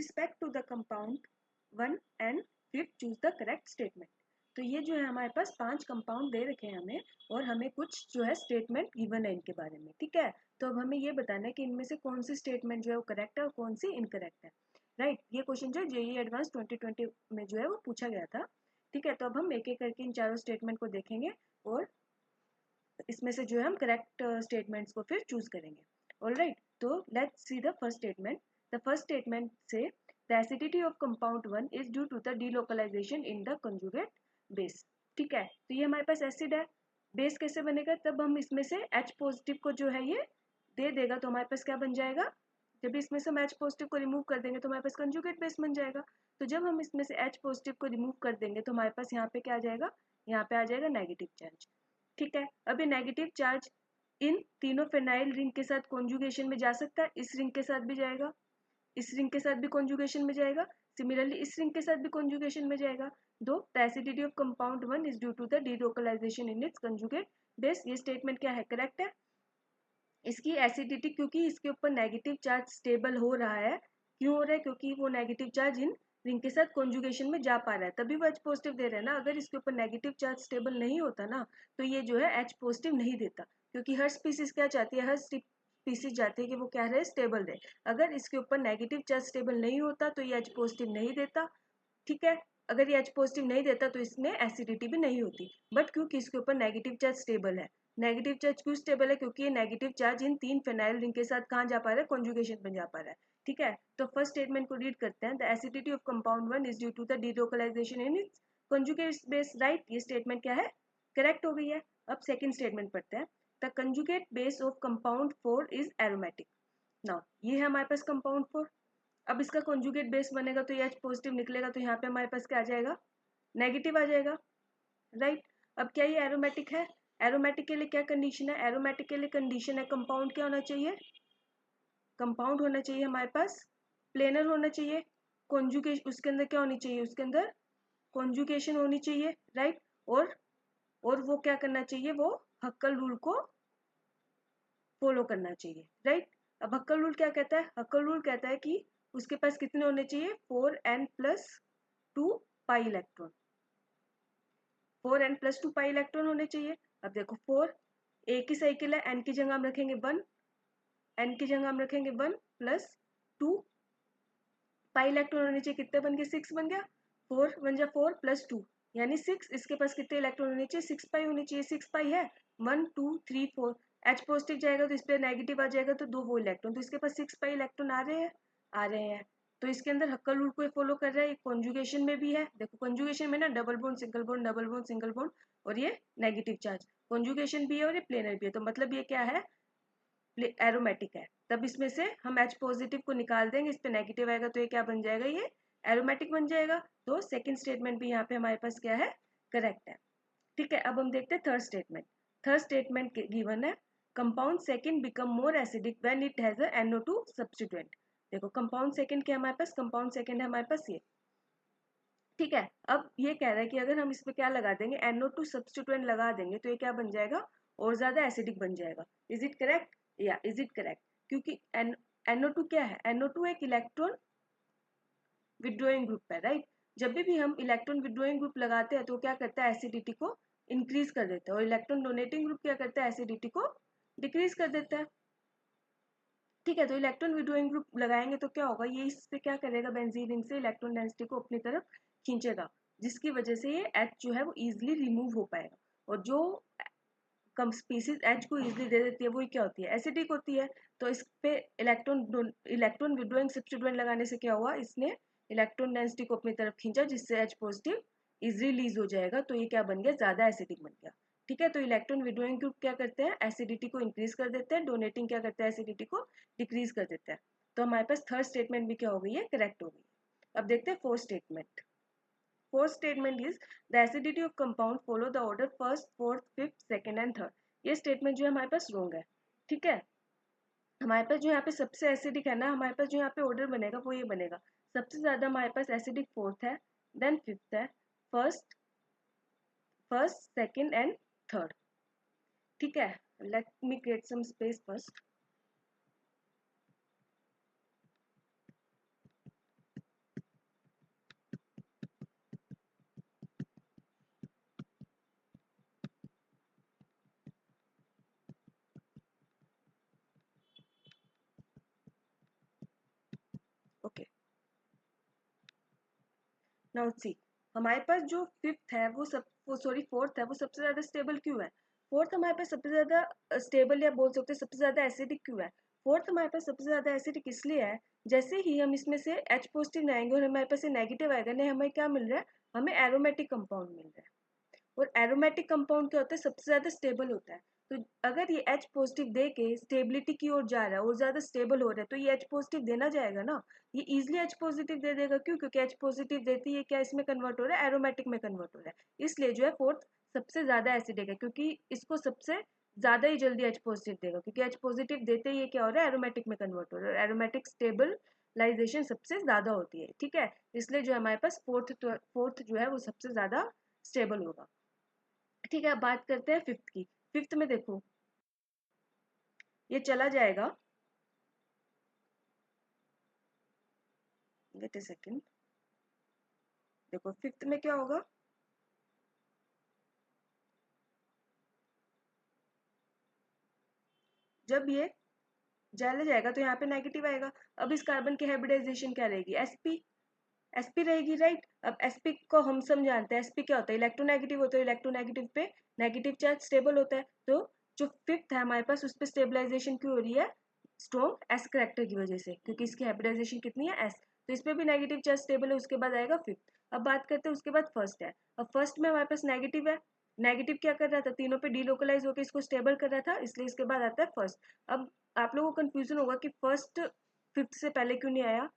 Respect to the compound 1 and फिर choose the correct statement. तो ये जो है हमारे पास 5 कंपाउंड दे रखे हैं हमें, और हमें कुछ जो है स्टेटमेंट गिवन है इनके बारे में, ठीक है। तो अब हमें ये बताना है कि इनमें से कौन सी स्टेटमेंट जो है वो करेक्ट है और कौन सी इनकरेक्ट है, राइट। ये क्वेश्चन जो जेईई एडवांस 2020 में जो है वो पूछा गया था, ठीक है। तो अब हम एक एक करके इन चारों स्टेटमेंट को देखेंगे और इसमें से जो है हम करेक्ट स्टेटमेंट्स को फिर चूज करेंगे। ऑलराइट, तो let's see the first statement. The first statement से the acidity of compound 1 is due to the delocalization in the conjugate base, ठीक है। तो ये हमारे पास एसिड है, बेस कैसे बनेगा, तब हम इसमें से H पॉजिटिव को जो है ये दे देगा, तो हमारे पास क्या बन जाएगा, जब इसमें से हम H पॉजिटिव को रिमूव कर देंगे तो हमारे पास कंजुगेट बेस बन जाएगा। तो जब हम इसमें से H पॉजिटिव को रिमूव कर देंगे तो हमारे पास यहाँ पे क्या आ जाएगा, यहाँ पे आ जाएगा नेगेटिव चार्ज, ठीक है। अब ये नेगेटिव चार्ज इन तीनों फेनाइल रिंग के साथ कॉन्जुगेशन में जा सकता है, इस रिंग के साथ भी जाएगा, इस रिंग के साथ भी कॉन्जुगेशन में जाएगा, सिमिलरली इस रिंग के साथ भी कॉन्जुगेशन में जाएगा। दो the acidity of compound 1 is due to the delocalization in its conjugate base, ये स्टेटमेंट क्या है, करेक्ट है। इसकी एसिडिटी, क्योंकि इसके ऊपर नेगेटिव चार्ज स्टेबल हो रहा है, क्यों हो रहा है, क्योंकि वो नेगेटिव चार्ज इन रिंग के साथ कॉन्जुगेशन में जा पा रहा है, तभी वो H पॉजिटिव दे रहा है ना। अगर इसके ऊपर नेगेटिव चार्ज स्टेबल नहीं होता ना तो ये जो है H पॉजिटिव नहीं देता, क्योंकि हर स्पीसीज क्या चाहती है, हर स्पीसीज चाहती है कि वो क्या रहे, स्टेबल रहे। अगर इसके ऊपर नेगेटिव चार्ज स्टेबल नहीं होता तो ये H पॉजिटिव नहीं देता, ठीक है। अगर ये H पॉजिटिव नहीं देता तो इसमें एसिडिटी भी नहीं होती, बट क्योंकि इसके ऊपर नेगेटिव चार्ज स्टेबल है। नेगेटिव चार्ज क्यों स्टेबल है, क्योंकि ये नेगेटिव चार्ज इन तीन फेनाइल रिंग के साथ कहाँ जा पा रहा है, कॉन्जुगेशन में जा पा रहा है, ठीक है। तो फर्स्ट स्टेटमेंट को रीड करते हैं, the acidity of compound 1 is due to the delocalization in its conjugate base, right. ये स्टेटमेंट क्या है, करेक्ट हो गई है। अब सेकंड स्टेटमेंट पढ़ते हैं, the conjugate base of compound 4 is aromatic. Now ये है हमारे पास कंपाउंड 4, अब इसका कॉन्जुगेट बेस बनेगा तो ये H पॉजिटिव निकलेगा, तो यहाँ पे हमारे पास क्या आ जाएगा, नेगेटिव आ जाएगा, राइट। अब क्या ये एरोमेटिक है, एरोमेटिक के लिए क्या कंडीशन है, एरोमेटिक के लिए कंडीशन है कंपाउंड क्या होना चाहिए, कंपाउंड होना चाहिए हमारे पास प्लेनर होना चाहिए, कॉन्जुगेशन उसके अंदर क्या होनी चाहिए, उसके अंदर कॉन्जुगेशन होनी चाहिए, राइट। और वो क्या करना चाहिए, वो हक्कल रूल को फॉलो करना चाहिए, राइट। अब हक्कल रूल क्या कहता है, हक्कल रूल कहता है कि उसके पास कितने होने चाहिए, 4n+2 pi electron, 4n+2 pi electron होने चाहिए। अब देखो 4 एक ही साइकिल है, n की जगह हम रखेंगे 1, n की जगह हम रखेंगे 1 + 2 पाई इलेक्ट्रॉन होने चाहिए, कितने बन गए, 6 बन गया, 4 बन जा 4 + 2 यानी 6, इसके पास कितने इलेक्ट्रॉन होने चाहिए, 6 पाई होनी चाहिए, 6 पाई है, 1 2 3 4, H पॉजिटिव जाएगा तो इस पर नेगेटिव आ जाएगा, तो दो वो इलेक्ट्रॉन, तो इसके पास 6 पाई इलेक्ट्रॉन आ रहे हैं, आ रहे हैं। तो इसके अंदर हक्कल रूल को फॉलो कर रहा है, कॉन्जुगेशन में भी है, देखो कॉन्जुगेशन में ना double bond single bond double bond single bond, और ये नेगेटिव चार्ज, कॉन्जुगेशन भी है और ये प्लेनर भी है, तो मतलब ये क्या है, एरोमेटिक है। तब इसमें से हम H पॉजिटिव को निकाल देंगे, इस पे नेगेटिव आएगा तो ये क्या बन जाएगा, ये एरोमेटिक बन जाएगा। तो सेकंड स्टेटमेंट भी यहाँ पे हमारे पास क्या है, करेक्ट है, ठीक है। अब हम देखते हैं third statement. Third statement given है, compound second become more acidic when it has a NO2 substituent. देखो कंपाउंड सेकंड क्या है हमारे पास, कंपाउंड सेकंड है हमारे पास ये, ठीक है। अब ये कह रहा है कि अगर हम इस पे क्या लगा देंगे, NO2 सब्स्टिट्यूएंट लगा देंगे तो ये क्या बन जाएगा, और ज्यादा एसिडिक बन जाएगा। इज इट करेक्ट, या इज इट करेक्ट, क्योंकि NO2 क्या है, NO2 एक इलेक्ट्रॉन विड्रॉइंग ग्रुप है, राइट। जब भी हम इलेक्ट्रॉन विड्रॉइंग ग्रुप लगाते हैं तो क्या करता है, एसिडिटी को इंक्रीज कर देता है, और इलेक्ट्रॉन डोनेटिंग ग्रुप क्या करता है, एसिडिटी को डिक्रीज कर देता है, ठीक है। तो इलेक्ट्रॉन विड्रॉइंग ग्रुप लगाएंगे तो क्या होगा, ये इससे क्या करेगा, बेंजीन रिंग से इलेक्ट्रॉन डेंसिटी को अपनी तरफ खींचेगा, जिसकी वजह से ये H जो है वो इजिली रिमूव हो पाएगा, और जो कम स्पीसीज H को इजिली दे देती है वो क्या होती है, एसिडिक होती है। तो इस पे इलेक्ट्रॉन विड्रॉइंग सब्स्टिट्यूएंट लगाने से क्या हुआ, इसने इलेक्ट्रॉन डेंसिटी को अपनी तरफ खींचा, जिससे H पॉजिटिव इजिली रिलीज हो जाएगा, तो ये क्या बन गया, ज्यादा एसिडिक बन गया, ठीक है। तो इलेक्ट्रॉन विड्रॉइंग ग्रुप क्या करते हैं, एसिडिटी को इंक्रीज कर देते हैं, डोनेटिंग क्या करता है, एसिडिटी को डिक्रीज कर देता है। तो हमारे पास थर्ड स्टेटमेंट भी क्या हो गई है, करेक्ट हो गई है। अब देखते हैं fourth statement. Fourth statement is the acidity of compound follow the order first fourth fifth second and third. ये स्टेटमेंट जो है हमारे पास रॉन्ग है, ठीक है। हमारे पास जो यहाँ पे सबसे एसिडिक है ना, हमारे पास जो यहाँ पे ऑर्डर बनेगा वो ये बनेगा, सबसे ज्यादा हमारे पास एसिडिक फोर्थ है, देन फिफ्थ है, first first second and third, ठीक है। Let me create some space first. Now see, हमारे पास जो फिफ्थ है वो फोर्थ है, वो सबसे ज्यादा स्टेबल क्यों है? फोर्थ हमारे पास सबसे ज्यादा स्टेबल या बोल सकते हैं सबसे ज्यादा एसिडिक क्यों है? फोर्थ हमारे पास सबसे ज्यादा एसिडिक इसलिए है, जैसे ही हम इसमें से H पॉजिटिव लाएंगे और हमारे पास नेगेटिव आएगा ना, हमें क्या मिल रहा है? हमें एरोमेटिक कंपाउंड मिल रहा है। और एरोमेटिक कंपाउंड क्या होता है? सबसे ज्यादा स्टेबल होता है। तो अगर ये H पॉजिटिव दे के स्टेबिलिटी की ओर जा रहा है और ज्यादा स्टेबल हो रहा है, तो ये H पॉजिटिव देना जाएगा ना, ये इजिली H पॉजिटिव दे देगा। क्यों? क्योंकि H पॉजिटिव देती है क्या, इसमें कन्वर्ट हो रहा है, एरोमेटिक में कन्वर्ट हो रहा है। इसलिए जो है फोर्थ सबसे ज्यादा एसिडिक है, क्योंकि इसको सबसे ज्यादा ही जल्दी H पॉजिटिव देगा, क्योंकि H पॉजिटिव देते ही क्या हो रहा है? एरोमेटिक में कन्वर्ट हो रहा है। एरोमेटिक स्टेबलाइजेशन सबसे ज्यादा होती है, ठीक है। इसलिए जो हमारे पास फोर्थ जो है वो सबसे ज्यादा स्टेबल होगा। ठीक है, अब बात करते हैं फिफ्थ की। फिफ्थ में देखो, ये चला जाएगा, वेट अ सेकेंड, देखो फिफ्थ में क्या होगा, जब ये चला जाएगा तो यहाँ पे नेगेटिव आएगा। अब इस कार्बन की हाइब्रिडाइजेशन क्या रहेगी? sp, sp रहेगी, राइट। अब sp को हम जानते हैं, sp क्या होता है? इलेक्ट्रोनेगेटिव होता है। इलेक्ट्रोनेगेटिव पे नेगेटिव चार्ज स्टेबल होता है। तो जो फिफ्थ है हमारे पास, उस पर स्टेबलाइजेशन क्यों हो रही है? स्ट्रॉन्ग एस करेक्टर की वजह से, क्योंकि इसकी हाइब्रिडाइजेशन कितनी है? एस। तो इस पर भी नेगेटिव चार्ज स्टेबल है, उसके बाद आएगा फिफ्थ। अब बात करते हैं उसके बाद फर्स्ट है। अब फर्स्ट में हमारे पास नेगेटिव है। नेगेटिव क्या कर रहा था? तीनों पे डीलोकलाइज होकर इसको स्टेबल कर रहा था, इसलिए इसके बाद आता है फर्स्ट। अब आप लोगों को कंफ्यूजन होगा कि फर्स्ट फिफ्थ से पहले क्यों नहीं आया।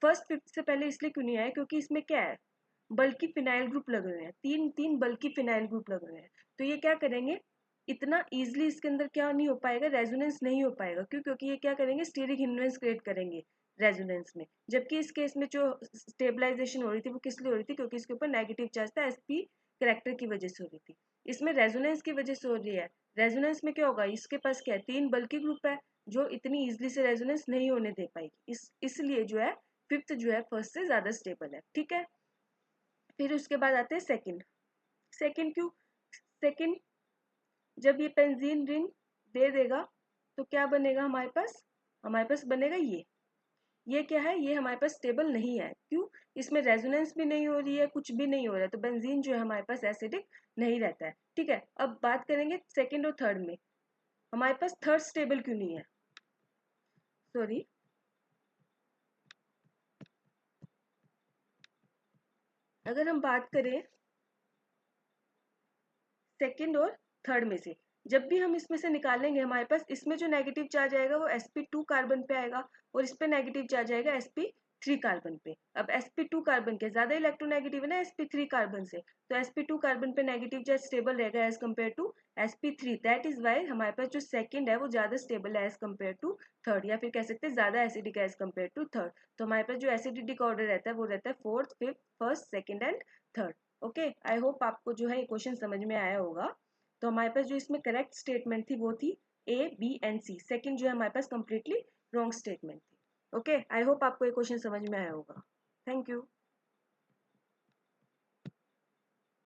फर्स्ट फिफ्थ से पहले इसलिए क्यों नहीं आया, क्योंकि इसमें क्या है? बल्कि फिनाइल ग्रुप लगे हुए हैं, तीन तीन बल्कि फिनाइल ग्रुप लगे हुए हैं। तो ये क्या करेंगे, इतना इजिली इसके अंदर क्या नहीं हो पाएगा? रेजोनेंस नहीं हो पाएगा। क्यों? क्योंकि ये क्या करेंगे? स्टीरिक हिंड्रेंस क्रिएट करेंगे रेजोनेंस में। जबकि इस केस में जो स्टेबलाइजेशन हो रही थी वो किस लिए हो रही थी? क्योंकि इसके ऊपर नेगेटिव चार्ज था, sp करेक्टर की वजह से हो रही थी। इसमें रेजोनेंस की वजह से हो रही है। रेजोनेंस में क्या होगा? इसके पास क्या है? तीन बल्कि ग्रुप है, जो इतनी इजिली से रेजोनेंस नहीं होने दे पाएगी। इसलिए जो है फिफ्थ जो है फर्स्ट से ज्यादा स्टेबल है, ठीक है। फिर उसके बाद आते हैं सेकंड। सेकंड क्यों? सेकंड, जब ये बेंजीन रिंग दे देगा तो क्या बनेगा हमारे पास? हमारे पास बनेगा ये क्या है? ये हमारे पास स्टेबल नहीं है। क्यों? इसमें रेजोनेंस भी नहीं हो रही है, कुछ भी नहीं हो रहा है, तो बेंजीन जो है हमारे पास एसिडिक नहीं रहता है, ठीक है। अब बात करेंगे सेकंड और थर्ड में, हमारे पास थर्ड स्टेबल क्यों नहीं है? सॉरी, अगर हम बात करें सेकंड और थर्ड में से, जब भी हम इसमें से निकालेंगे हमारे पास इसमें जो नेगेटिव चार्ज आएगा वो sp2 कार्बन पे आएगा, और इस पे नेगेटिव चार्ज आएगा sp3 कार्बन पे। अब sp2 कार्बन के ज्यादा इलेक्ट्रोनेगेटिव है ना sp3 कार्बन से, तो sp2 कार्बन पे नेगेटिव चार्ज स्टेबल रहेगा as compare to sp3। That is why हमारे पास जो सेकंड है वो ज्यादा स्टेबल है एज कम्पेयर टू थर्ड, या फिर कह सकते हैं ज्यादा एसिडिक है एज कम्पेयर टू थर्ड। तो हमारे पास जो एसिडिक ऑर्डर रहता है वो रहता है fourth, fifth, first, second and third. Okay, I hope आपको जो है ये क्वेश्चन समझ में आया होगा। तो हमारे पास जो इसमें करेक्ट स्टेटमेंट थी वो थी A, B and C। Second जो है हमारे पास कम्प्लीटली रॉन्ग स्टेटमेंट थी। ओके, आई होप आपको ये क्वेश्चन समझ में आया होगा। Thank you.